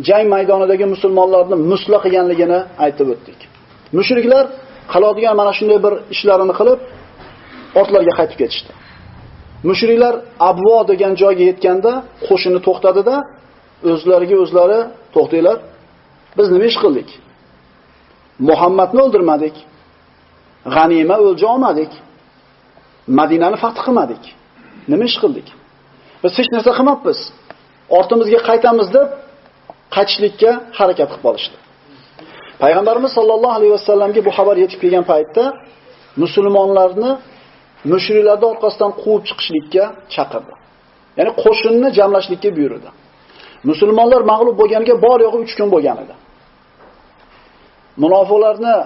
jang maydonidagi musulmonlarni musla qilganligini aytib o'tdik. Mushriklar qiladigan mana shunday bir ishlarini qilib ortlarga qaytib ketishdi. Mushriklar Abvo degan joyga yetganda qo'shinni to'xtadi-da, o'zlariga o'zlari to'xtanglar. Biz nima ish qildik? Muhammadni o'ldirmadik. G'anima o'lja olmadik. Madinani fath qilmadik. Nima ish qildik? Biz hech narsa qilmabmiz. Ortimizga qaytamiz deb qaytishlikka harakat qilib qolishdi. Payg'ambarimiz sollallohu alayhi vasallamga bu xabar yetib kelgan paytda musulmonlarni mushriklarning orqasidan quvib chiqishlikka chaqirdi. Ya'ni qo'shinni jamlashlikka buyurdi. Musulmonlar mag'lub bo'lganiga bor yo'g'i 3 kun bo'lgan edi. Munofiqlarni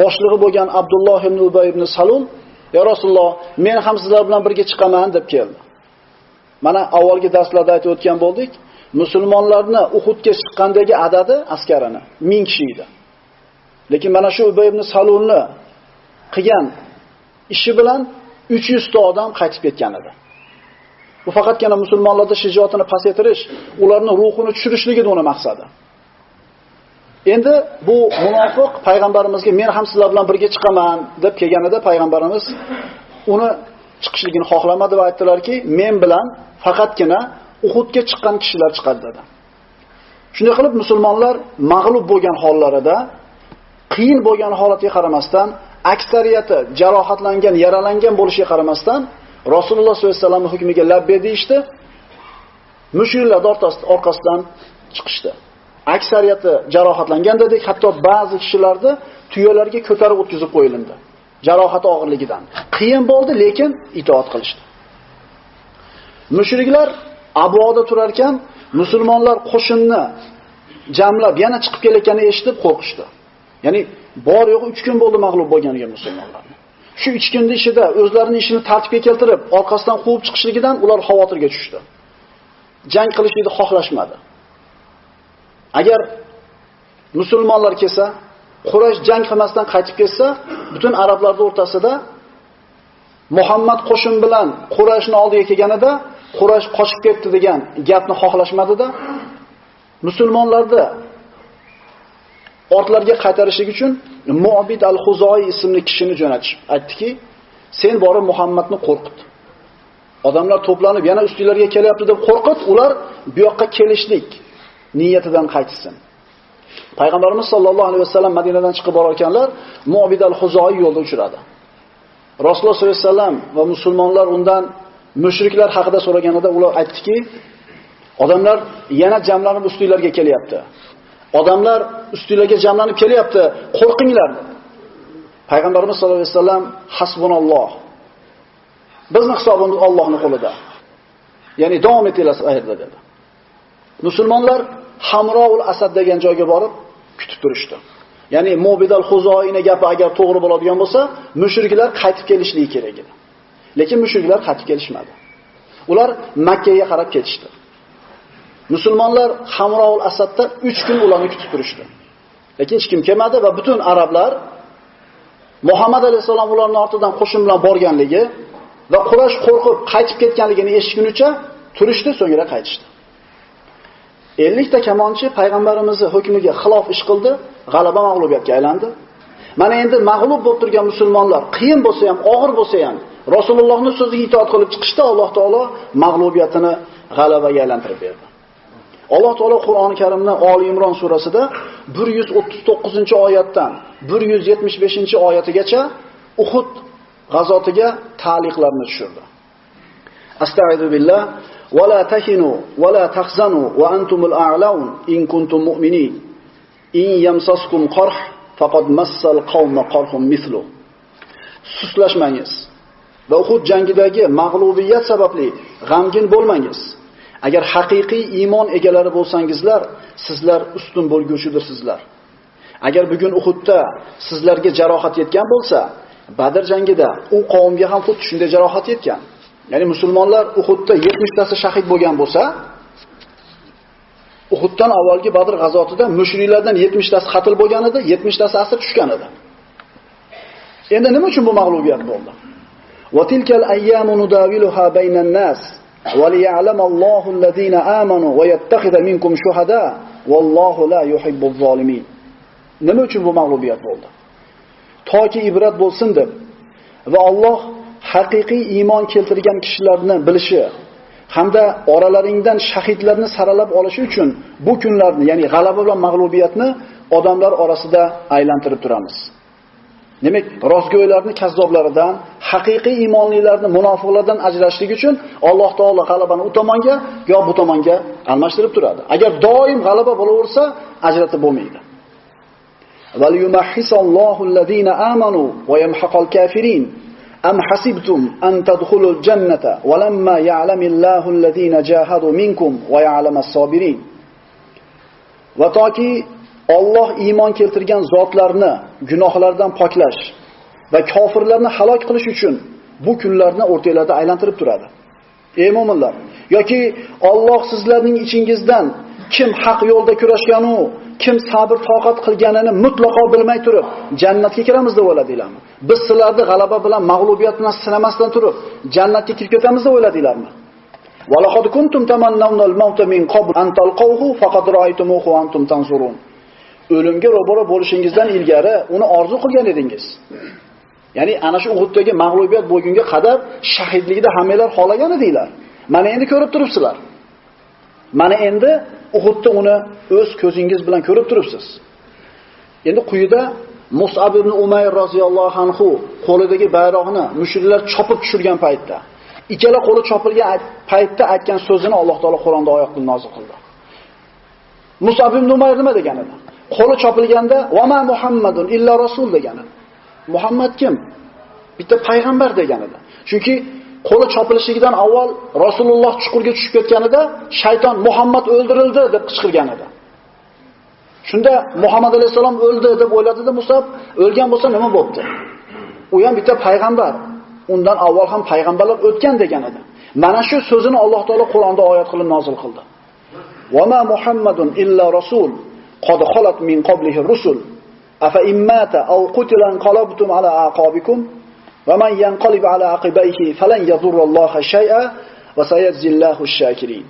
boshlig'i bo'lgan Abdulloh ibn Ubay ibn Salul, "Ya Rasululloh, men ham sizlar bilan birga chiqaman" deb keldi. Mana avvalgi darslarda aytib o'tgan bo'ldik. Musulmonlarni Uhudga chiqqandagi adadi askarini 1000 kishi edi. Lekin mana shu Ubay ibn Salulni qilgan ishi bilan 300 ta odam qaytib ketgan edi. Bu faqatgina musulmonlarning shijoatini pasaytirish, ularning ruhini tushirishlik edi uning maqsadi. Endi bu munofiq payg'ambarimizga "Men ham sizlar bilan birga chiqaman" deb kelganida payg'ambarimiz uni chiqishligini xohlamadi va aytdilarki, "Men bilan faqatgina Uhudga chiqqan kishilar chiqadi" dedi. Shunday qilib musulmonlar mag'lub bo'lgan hollarida, qiyin bo'lgan holatga qaramasdan, aksariyati jarohatlangan, yaralangan bo'lishiga qaramasdan, Rasululloh sollallohu alayhi vasallamning hukmiga labbay deyishdi. Mushriklar orqasidan chiqishdi. Aksariyati jarohatlangan dedik, hatto ba'zi kishilarni tuyalarga ko'tarib o'tkazib qo'yildi. Jarohat og'irligidan. Qiyin bo'ldi, lekin itoat qilishdi. Mushriklar Abvoda turar ekan, musulmonlar qo'shinni jamlab yana chiqib kelayotganini eshitib qo'rqishdi. Ya'ni bor yo'g'i 3 kun bo'ldi mag'lub bo'lganiga musulmonlar. Shu 3 kunning ichida o'zlarining ishini tartibga keltirib, orqasidan quvib chiqishligidan ular xavotirga tushdi. Jang qilishni xohlashmadi. Agar musulmonlar kelsa, Quraysh jang qilmasdan qaytib ketsa, butun arablarning o'rtasida Muhammad qo'shin bilan Qurayshning oldiga kelganida Quraysh qochib ketdi degan gapni xohlashmadi-da, musulmonlarni ortlarga qaytarishlik uchun Mu'bid al-Xuzoi ismli kishini jo'natishib aytdiki, "Sen borib Muhammadni qo'rqit. Odamlar to'planib yana ustinglarga kelyapti deb qo'rqit, ular bu yoqqa kelishlik niyatidan qaytsin." Payg'ambarimiz sollallohu alayhi vasallam Madinadan chiqib borar ekanlar, Mu'bid al-Xuzoi yo'lda uchradi. Rasululloh sollallohu alayhi vasallam va musulmonlar undan mushriklar haqida so'raganida ular aytdiki, "Odamlar yana jamlanib ustinglarga kelyapti. Odamlar ustinglarga jamlanib kelyapti, qo'rqinglar." Payg'ambarimiz sollallohu alayhi vasallam, "Hasbunalloh. Bizning hisobimiz Allohning qo'lida. Ya'ni davom etinglar qayerda" dedi. Musulmonlar Hamroul Asad degan joyga borib kutib turishdi. Ya'ni Mu'bid al-Xuzoining gapi agar to'g'ri bo'ladigan bo'lsa, mushriklar qaytib kelishligi kerak edi. Lekin mushriklar qaytib kelishmadi. Ular Makka ga qarab ketishdi. Musulmonlar Hamroul Asadda 3 kun ularni kutib turishdi. Lekin hech kim kelmadi va butun arablar Muhammad alayhisalom ularning ortidan qo'shin bilan borganligi va Quraysh qo'rqib qaytib ketganligini eshitgunicha turishdi, so'ngra qaytishdi. 50 ta kamonchi payg'ambarimizning hukmiga xilof ish qildi, g'alaba mag'lubiyatga aylandi. Mana endi mag'lub bo'lib turgan musulmonlar qiyin bo'lsa ham, og'ir bo'lsa ham Rasulullohning so'ziga itoat qilib chiqishda Alloh taolo mag'lubiyatini g'alabaga aylantirib berdi. Alloh taolo Qur'oni Karimning Oli Imron surasida 139-oyatdan 175-oyatigacha Uhud g'azotiga ta'liqlarni tushirdi. Astagfiru billah va la tahinu va la tahzanu va antumul a'laun in kuntum mu'minin in yamsaskum qarh faqad massal qawma qarhum mithlu. Suslashmangiz va Uhud jangidagi mag'lubiyat sababli g'amgin bo'lmangiz. Agar haqiqiy iymon egalari bo'lsangizlar, sizlar ustun bo'lguvchidirsizlar. Agar bugun Uhudda sizlarga jarohat yetgan bo'lsa, Badr jangida u qavmga ham xuddi shunday jarohat yetgan. Ya'ni musulmonlar Uhudda 70 tasi shahid bo'lgan bo'lsa, Uhuddan avvalgi Badr g'azotida mushriklardan 70 tasi qatl bo'lgan edi, 70 tasi asir tushgan edi. Endi nima uchun bu mag'lubiyat bo'ldi? Wa tilkal ayyamu nudawiluha baynan nas وَلِيَعْلَمَ اللَّهُ الَّذِينَ آمَنُوا وَيَتَّخِذَ مِنكُمْ شُهَدَاءَ وَاللَّهُ لَا يُحِبُّ الظَّالِمِينَ. Nima uchun bu mag'lubiyat bo'ldi? Toki ibrat bo'lsin deb va Alloh haqiqiy iymon keltirgan kishilarni bilishi hamda oralaringdan shahidlarni saralab olishi uchun bu kunlarni, ya'ni g'alaba bilan mag'lubiyatni odamlar orasida aylantirib turamiz. Demak, rostgo'ylarni kazzoblaridan, haqiqiy iymonlilarni munofiqlardan ajrashlik uchun Alloh taolo g'alabani u tomonga yo bu tomonga almashtirib turadi. Agar doim g'alaba bo'laversa, ajratib bo'lmaydi. وَلْيُمَحِّصَ الَّذِينَ آمَنُوا وَيَمْحَقَ الْكَافِرِينَ أَمْ حَسِبْتُمْ أَنْ تَدْخُلُوا الْجَنَّةَ وَلَمَّا يَعْلَمِ اللَّهُ الَّذِينَ جَاهَدُوا مِنكُمْ وَيَعْلَمَ الصَّابِرِينَ. Va toki Alloh iymon keltirgan zotlarni gunohlardan poklash va kofirlarni halok qilish uchun bu kunlarni o'rtalarda aylantirib turadi. Ey mu'minlar, yoki Alloh sizlarning ichingizdan kim haq yo'lda kurashganu, kim sabr toqat qilganini mutlaqo bilmay turib, jannatga kiramiz deb o'yladinglarmi? Biz sizlarni g'alaba bilan, mag'lubiyat bilan sinamasdan turib, jannatga kirib ketamiz deb o'yladinglarmi? وَلَقَدْ كُنْتُمْ تَمَنَّوْنَ الْمَوْتَ مِنْ قَبْلِ أَنْ تَلْقَوْهُ فَقَدْ رَأَيْتُمُوهُ وَأَنْتُمْ تَنْظُرُونَ. O'limga ro'baro bo'lishingizdan ilgari uni orzu qilgan edingiz. Ya'ni ana shu Uhuddagi mag'lubiyat bo'lgunga qadar shahidlikda hammalar xolagan edinglar. Mana endi ko'rib turibsizlar. Mana endi Uhudda uni o'z ko'zingiz bilan ko'rib turibsiz. Endi quyida Mus'ab ibn Umayr roziyallohu anhu qo'lidagi bayroqni mushriklar chopib tushirgan paytda, ikkala qo'li chopilgan paytda aytgan so'zini Alloh taolo Qur'onda oyat qilib nozil qildi. Mus'ab ibn Umayr nima degan edi? Qo'li chopilganda "Va ma Muhammadun illa rasul" degan edi. Muhammad kim? Bitta payg'ambar degan edi. Chunki qo'li chopilishidan avval Rasululloh chuqurga tushib ketganida shayton Muhammad o'ldirildi deb qichqirgan edi. Shunda Muhammad alayhisalom o'ldi deb o'yladi-da Musab, o'lgan bo'lsa nima bo'pti? U ham bitta payg'ambar. Undan avval ham payg'ambarlar o'tgan degan edi. Mana shu so'zini Alloh taolo Qur'onda oyat qilib nozil qildi. "Va ma Muhammadun illa rasul, qad khalat min qablihi rusul, afa immata aw qutila qalabtum ala aqabikum, va man yanqalib ala aqibayhi falan yadurralloha shay'a va sayajzillahu ash-shakirin."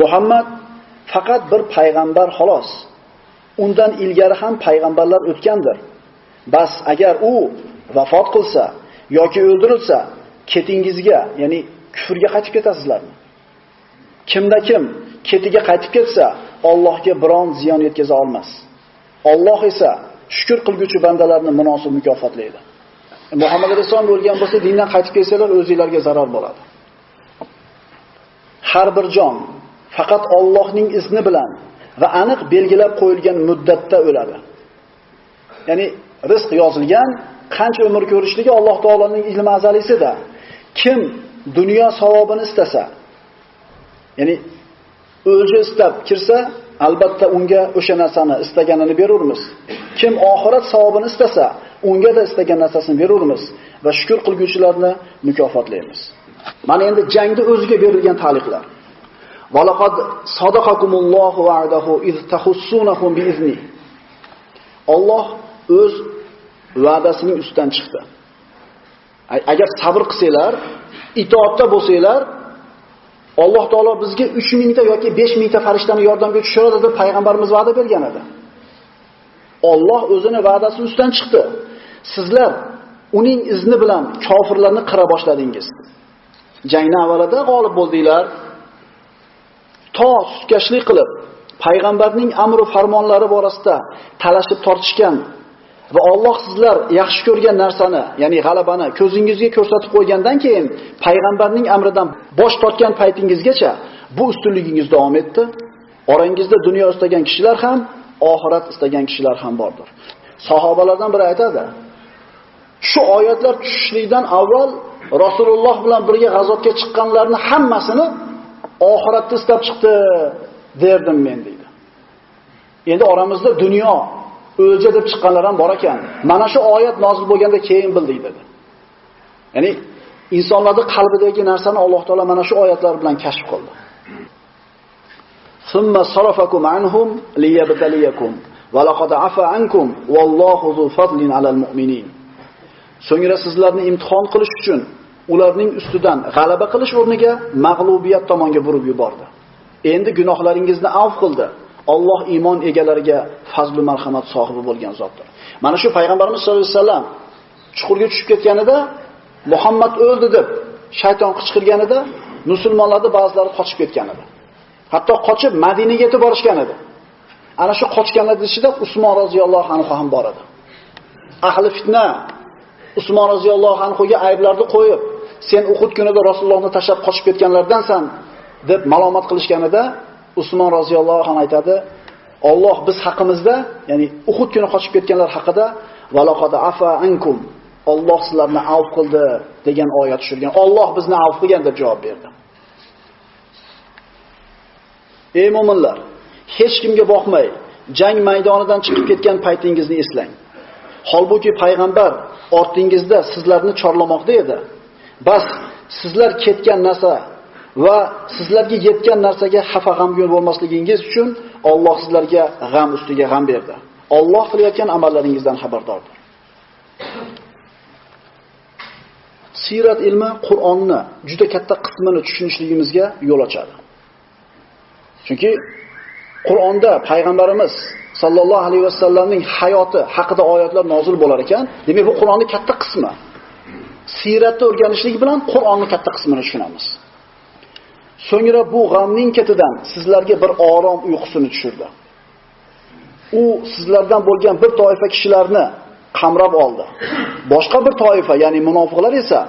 Muhammad faqat bir payg'ambar xolos. Undan ilgari ham payg'ambarlar o'tgandir. Bas agar u vafot qilsa yoki o'ldirilsa, ketingizga, ya'ni kufrga qaytib ketasizlarmi? Kimda kim ketiga qaytib ketsa, Allohga biron ziyon yetkaza olmas. Alloh esa shukr qilguvchi bandalarni munosib mukofotlaydi. Muhammad alayhisalom o'lgan bo'lsa, dindan qaytib kelsalar, o'zingizlarga zarar bo'ladi. Har bir jon faqat Allohning izni bilan va aniq belgilab qo'yilgan muddatda o'ladi. Ya'ni rizq yozilgan, qancha umr ko'rishligi Alloh taoloning ilmi azalisida. Kim dunyo savobini istasa, ya'ni o'lja istab kirsa, albatta unga o'sha narsani istaganini berurmiz. Kim oxirat savobini istasa, unga da istagan narsasini berurmiz va shukr qilguvchilarni mukofotlaymiz. Mana endi jangda o'ziga berilgan ta'liqlar. Valaqad sadaqakumullohu va'dahu iz tahussunahum bi'izni. Alloh o'z va'dasining ustidan chiqdi. Agar sabr qilsanglar, itoatda bo'lsanglar, Alloh taolo bizga 3000 ta yoki 5000 ta farishtani yordamga tushiradi deb payg'ambarimiz va'da bergan edi. Alloh o'zini va'dasi ustidan chiqdi. Sizlar uning izni bilan kofirlarni qira boshladingiz. Jangning avvalida g'olib bo'ldinglar. To sutkashlik qilib, payg'ambarning amr va farmonlari borasida talashib tortishgan va Alloh sizlar yaxshi ko'rgan narsani, ya'ni g'alabani ko'zingizga ko'rsatib qo'ygandan keyin payg'ambarning amridan bosh tortgan paytingizgacha bu ustunligingiz davom etdi. Orangizda dunyo istagan kishilar ham, oxirat istagan kishilar ham bordir. Sahobalardan biri aytadi: "Shu oyatlar tushishlikdan avval Rasululloh bilan birga g'azotga chiqqanlarni hammasini oxiratda istab chiqdi derdim men" deydi. Endi oramizda dunyo o'lja deb chiqqanlar ham bor ekan. Mana shu oyat nozil bo'lganda keyin bildik dedi. Ya'ni insonlarning qalbidagi narsani Alloh taolo mana shu oyatlar bilan kashf qildi. Summa sarafakum anhum liyabtaliyakum va laqad afa ankum vallohu zu fadlin alal mu'minin. So'ngra sizlarni imtihon qilish uchun ularning ustidan g'alaba qilish o'rniga mag'lubiyat tomonga burib yubordi. Endi gunohlaringizni avf qildi. Alloh iymon egalariga fazl va marhamat sohibi bo'lgan zotdir. Mana shu payg'ambarimiz sollallohu alayhi vasallam chuqurga tushib ketganida, Muhammad o'ldi deb shayton qichqirganida, musulmonlarning ba'zilari qochib ketgan edi. Hatto qochib Madinaga yetib borishgan edi. Ana shu qochganlar ichida Usmon roziyallohu anhu ham bor edi. Ahli fitna Usmon roziyallohu anhuga ayblarni qo'yib, sen Uhud kunida Rasulullohni tashlab qochib ketganlardansan deb malomat qilishganida, Usmon roziyallohu anhu aytadi, Alloh biz haqimizda, ya'ni Uhud kuni qochib ketganlar haqida valaqad afa ankum, Alloh sizlarni avf qildi degan oyat tushirgan. Alloh bizni avf qilgan deb javob berdi. Ey mu'minlar, hech kimga boqmay, jang maydonidan chiqib ketgan paytingizni eslang. Holbuki payg'ambar ortingizda sizlarni chorlamoqda edi. Bas sizlar ketgan narsa va sizlarga yetgan narsaga xafa g'amgin bo'lmasligingiz uchun Alloh sizlarga g'am ustiga g'am berdi. Alloh qilayotgan amallaringizdan xabardordir. Sirat ilmi Qur'onni juda katta qismini tushunishligimizga yo'l ochadi. Chunki Qur'onda payg'ambarimiz sallallohu alayhi vasallamning hayoti haqida oyatlar nozil bo'lar ekan, demak bu Qur'onning katta qismi. Siratni o'rganishlik bilan Qur'onning katta qismini tushunamiz. So'ngra bu g'amning ketidan sizlarga bir orom uyqusini tushirdi. U sizlardan bo'lgan bir toifa kishilarni qamrab oldi. Boshqa bir toifa, ya'ni munofiqlar esa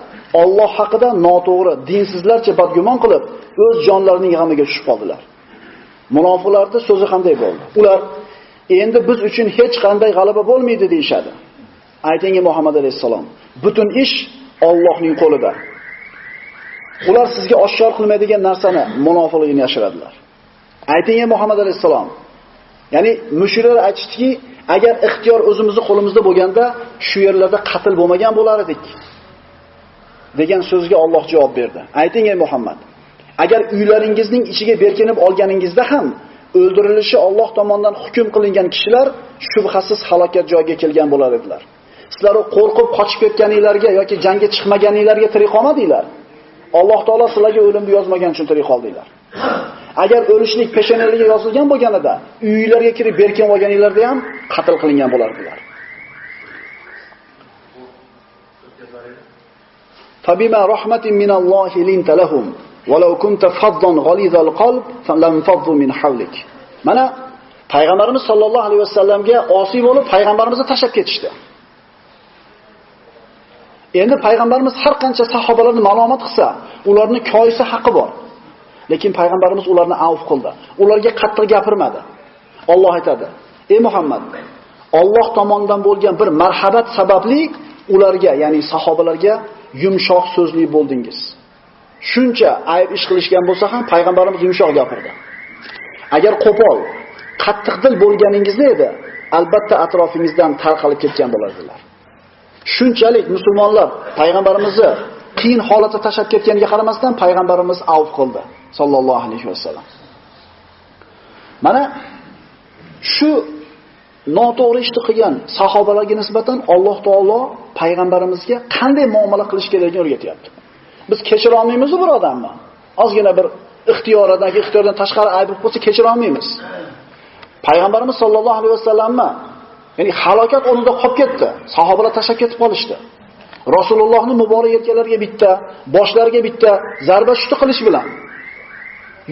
Alloh haqida noto'g'ri, dinsizlarcha badgumon qilib, o'z jonlarining g'amiga tushib qoldilar. Munofiqlarning so'zi qanday bo'ldi? Ular endi biz uchun hech qanday g'alaba bo'lmaydi deyshadi. Ayting Muhammad alayhisalom, butun ish Allohning qo'lida. Ular sizga oshkor qilmaydigan narsani, munofiqligini yashiradilar. Ayting Muhammad alayhisalom, ya'ni mushriklar aytishdiki, agar ixtiyor o'zimizning qo'limizda bo'lganda, shu yerlarda qatl bo'lmagan bo'lar edik degan so'zga Alloh javob berdi. Ayting Muhammad, agar uylaringizning ichiga berkinib olganingizda ham o'ldirilishi Alloh tomonidan hukm qilingan kishilar shubhasiz halokat joyiga kelgan bo'lar edilar. Sizlar qo'rqib qochib ketganinglarga yoki jangga chiqmaganinglarga tirik qolmadinglar. Alloh taolo sizlarga o'limni yozmagan uchun tirik qoldinglar. Agar o'lishlik peshonalariga yozilgan bo'lganida, uylarga kirib berkinib olganinglarda ham qatl qilingan bo'lardilar. Fabima rahmatin minallohi linta lahum walau kunta faddan ghalidhal qalb falanfaddu min hawlik. Mana payg'ambarimiz sollallohu alayhi vasallamga osiy bo'lib payg'ambarimizni tashlab ketishdi. Endi payg'ambarimiz har qancha sahobalarni ma'lumot qilsa, ularni koyisi haqqi bor. Lekin payg'ambarimiz ularni avf qildi. Ularga qattiq gapirmadi. Alloh aytadi: "Ey Muhammad, Alloh tomonidan bo'lgan bir marhamat sababli ularga, ya'ni sahobalarga yumshoq so'zli bo'ldingiz." Shuncha ayb ish qilishgan bo'lsa ham payg'ambarimiz yumshoq gapirdi. Agar qo'pol, qattiq dil bo'lganingizda edi, albatta atrofingizdan tarqalib ketgan bo'lardilar. Shunchalik musulmonlar payg'ambarimizni qiyin holatda tashlab ketganiga qaramasdan payg'ambarimiz avf qildi sallallohu alayhi vasallam. Mana shu noto'g'ri ishni qilgan sahobalarga nisbatan Alloh taolo payg'ambarimizga qanday muomala qilish kerakligini o'rgatyapti. Biz kechira olmaymiz bir odamni. Ozgina bir ixtiyordan tashqari ayb bo'lsa kechira olmaymiz. Payg'ambarimiz sollallohu alayhi vasallamni, ya'ni halokat o'rnida qolib ketdi. Sahobalar tashlab ketib qolishdi. Rasulullohning muborak yelkalariga bitta, boshlariga bitta zarba tushdi qilish bilan.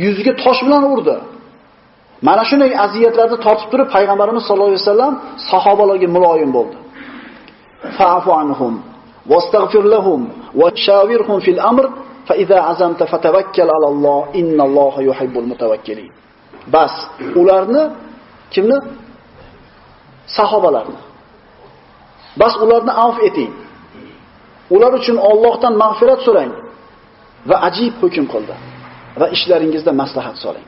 Yuziga tosh bilan urdi. Mana shunday aziyatlarni tortib turib payg'ambarimiz sollallohu alayhi vasallam sahobalarga muloyim bo'ldi. Fa'fu anhum wastaghfir lahum wa shawirhum fil amr fa idza azamta fatawakkal ala Alloh innalloha yuhibbul mutawakkilin. Bas, ularni kimni? Sahobalarni. Bas ularni avf eting. Ular uchun Allohdan mag'firat so'rang va ajib hukm qildi va ishlaringizda maslahat so'rang.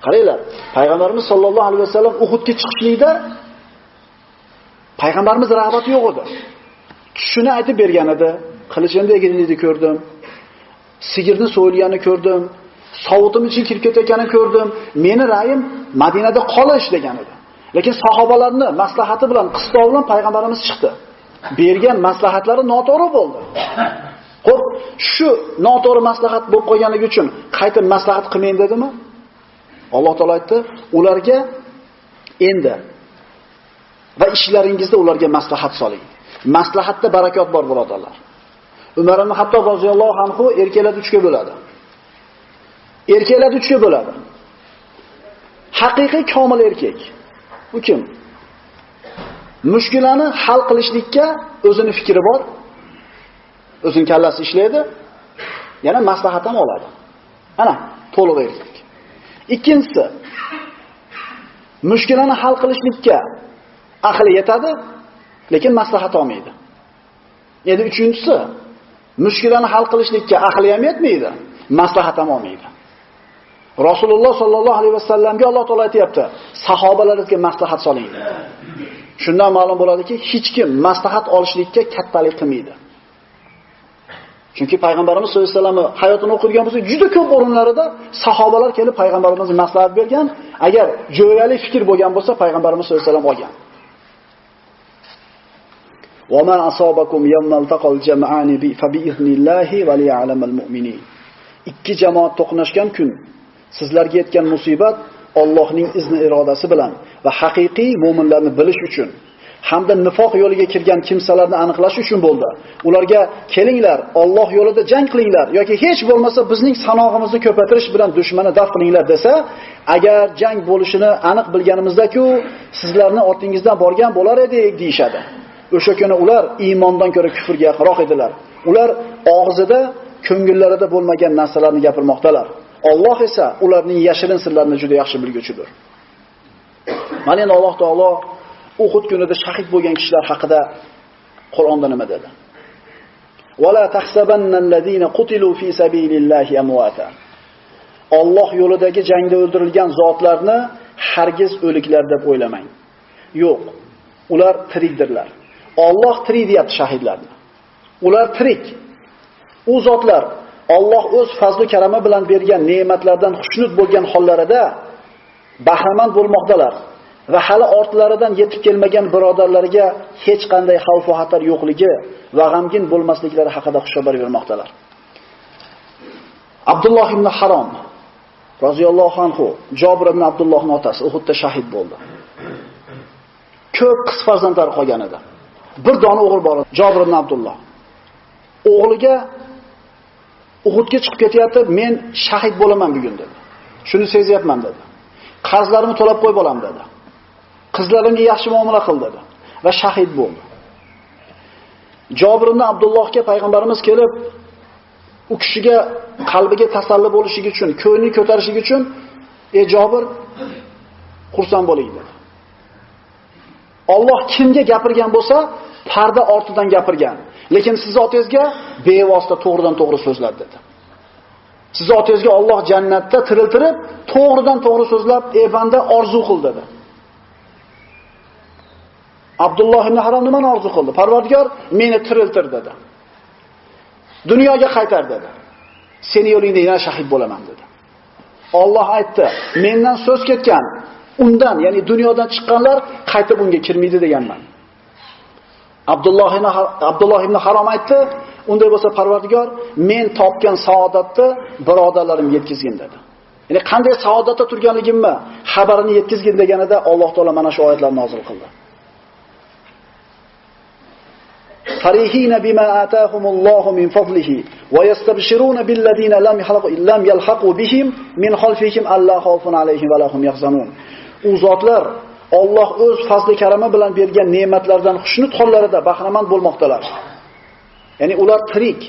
Qaranglar, payg'ambarimiz sollallohu alayhi vasallam Uhudga chiqishlikda payg'ambarimiz rag'bati yo'q edi. Tushini aytib bergan edi. Qilichimda egillikni ko'rdim. Sigirni so'yilganini ko'rdim. Sovutim uchun kirib ketayotganini ko'rdim. Meni ra'yim Madinada qolish degan edi. Lekin sahobalarning maslahati bilan, qistov bilan payg'ambarimiz chiqdi. Bergan maslahatlari noto'g'ri bo'ldi. Xo'p, shu noto'g'ri maslahat bo'lib qolganligi uchun qaytib maslahat qilmang dedimi? Alloh taolo aytdi, ularga endi va ishlaringizda ularga maslahat soling. Maslahatda barakot bor, birodarlar. Umar ibn Hattob roziyallohu anhu erkaklarni 3 ga bo'ladi. Erkaklarni 3 ga bo'ladi. Haqiqiy komil erkak. U kim? Mushkulani hal qilishlikka o'zini fikri bor. O'zining kallasi ishlaydi. Yana maslahat ham oladi. Ana, to'liq erkak. Ikkinchisi, mushkulani hal qilishlikka aqli yetadi, lekin maslahat olmaydi. Endi uchinchisi, mushkulani hal qilishlikka aqli ham yetmaydi, maslahat ham olmaydi. Rasululloh sollallohu alayhi vasallamga Alloh taolo aytayapti, sahobalarga maslahat soling. Shundan ma'lum bo'ladiki, hech kim maslahat olishlikka kattalik qilmaydi. Chunki payg'ambarimiz sollallohu alayhi vasallam hayotini o'qirgan bo'lsak, juda ko'p o'rinlarida sahobalar kelib payg'ambarimizga maslahat bergan, agar jo'yali fikr bo'lgan bo'lsa, payg'ambarimiz sollallohu alayhi vasallam olgan. Wa ma asabakum yawmal taqal jam'ani fa bi idhnillahi va liya'lamal mu'minin. Ikki jamoat to'qnashgan kun sizlarga yetgan musibat Allohning izni irodasi bilan va haqiqiy mu'minlarni bilish uchun hamda nifoq yo'liga kirgan kimsalarni aniqlash uchun bo'ldi. Ularga kelinglar, Alloh yo'lida jang qilinglar yoki hech bo'lmasa bizning sanog'imizni ko'paytirish bilan dushmanni daf qilinglar desa, agar jang bo'lishini aniq bilganimizda-ku, sizlarni ortingizdan borgan bo'lar edik deyshadi. O'sha kuni ular iymondan ko'ra kufrga yaqinroq edilar. Ular og'zida, ko'ngillarida bo'lmagan narsalarni gapirmoqdalar. Alloh esa ularning yashirin sirlarini juda yaxshi bilguchidir. Mana endi Alloh taolo Uhud kunida shahid bo'lgan kishilar haqida Qur'onda nima dedi? Wala tahsabannallazina qutilu fi sabilillahi amwata. Alloh yo'lidagi jangda o'ldirilgan zotlarni hargiz o'liklar deb o'ylamang. Yo'q, ular tirikdirlar. Alloh tirik deyapti shahidlarni. Ular tirik. U zotlar Alloh o'z fazli karami bilan bergan ne'matlardan xushnud bo'lgan hollarida bahramand bo'lmoqdalar va hali ortlaridan yetib kelmagan birodarlariga hech qanday xavf va xatar yo'qligi va g'amgin bo'lmasliklari haqida xushxabar bermoqdalar. Abdulloh ibn Harom roziyallohu anhu, Jabir ibn Abdullohning otasi Uhudda shahid bo'ldi. Ko'p qiz farzandlari qolgan edi. Bir dona o'g'il bor edi, Jabir ibn Abdulloh. O'g'liga Uhudga chiqib ketyapti, men shahid bo'laman bugun dedi. Shuni sezyapman dedi. Qarzlarimni to'lab qo'yib olam dedi. Qizlarimga yaxshi muomala qil dedi va shahid bo'ldi. Jabir ibn Abdullohga payg'ambarimiz kelib, u kishiga qalbiga tasalli bo'lishligi uchun, ko'ngli ko'tarishligi uchun, "Ey Jabir, xursand bo'ling" dedi. Alloh kimga gapirgan bo'lsa, parda ortidan gapirgan. Lekin siz otingizga bevosita to'g'ridan to'g'ri so'zladi dedi. Siz otingizga Alloh jannatda tiriltirib, to'g'ridan to'g'ri so'zlab, "Ey banda, orzu qil" dedi. Abdulloh ibn Harom nimani orzu qildi? Parvardigor, meni tiriltir dedi. Dunyoga qaytar dedi. Seni yo'lingda yana shahid bo'laman dedi. Alloh aytdi, mendan so'z ketgan, undan, ya'ni dunyodan chiqqanlar qaytib unga kirmaydi deganman. Abdulloh ibn Harom aytdi, unday bo'lsa Parvardigor, men topgan saodatni birodarlarimga yetkazgin dedi. Ya'ni qanday saodatda turganligimni xabarini yetkazgin deganida Alloh taolo mana shu oyatlarni nozil qildi. Farihina bima atahumullohu min fadlihi va yastabshiruna billadina lam yalhaqu bihim min khalfihim alla khawfun alayhim va lahum yahzanun. U zotlar Alloh o'z fazli karami bilan bergan ne'matlardan xushnud hollarida bahramand bo'lmoqdalar. Ya'ni ular tirik.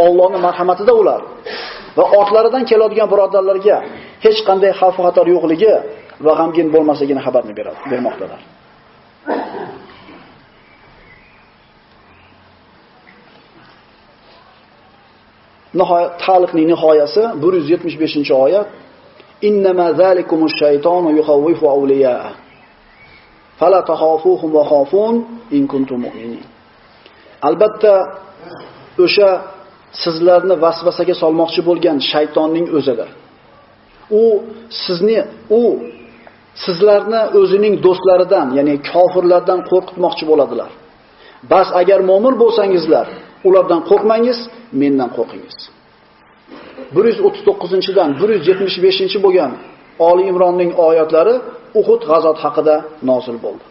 Allohning marhamatida ular va ortlaridan keladigan birodarlarga hech qanday xavf va xatar yo'qligi va g'amgin bo'lmasligini xabarni bermoqdalar. Nihoyat taliqning nihoyasi 175-oyat. Innama zalikumush shaytonu yukhawwifu awliya'a. Fala takhafuhum wa khafun in kuntum mu'minin. Albatta o'sha sizlarni vasvasaga solmoqchi bo'lgan shaytonning o'zidir. U sizlarni o'zining do'stlaridan, ya'ni kofirlardan qo'rqitmoqchi bo'ladilar. Bas agar mu'min bo'lsangizlar, ulardan qo'rqmangiz, mendan qo'rqingiz. 139-dan 175 bo'lgan Oli Imronning oyatlari Uhud g'azot haqida nozil bo'ldi.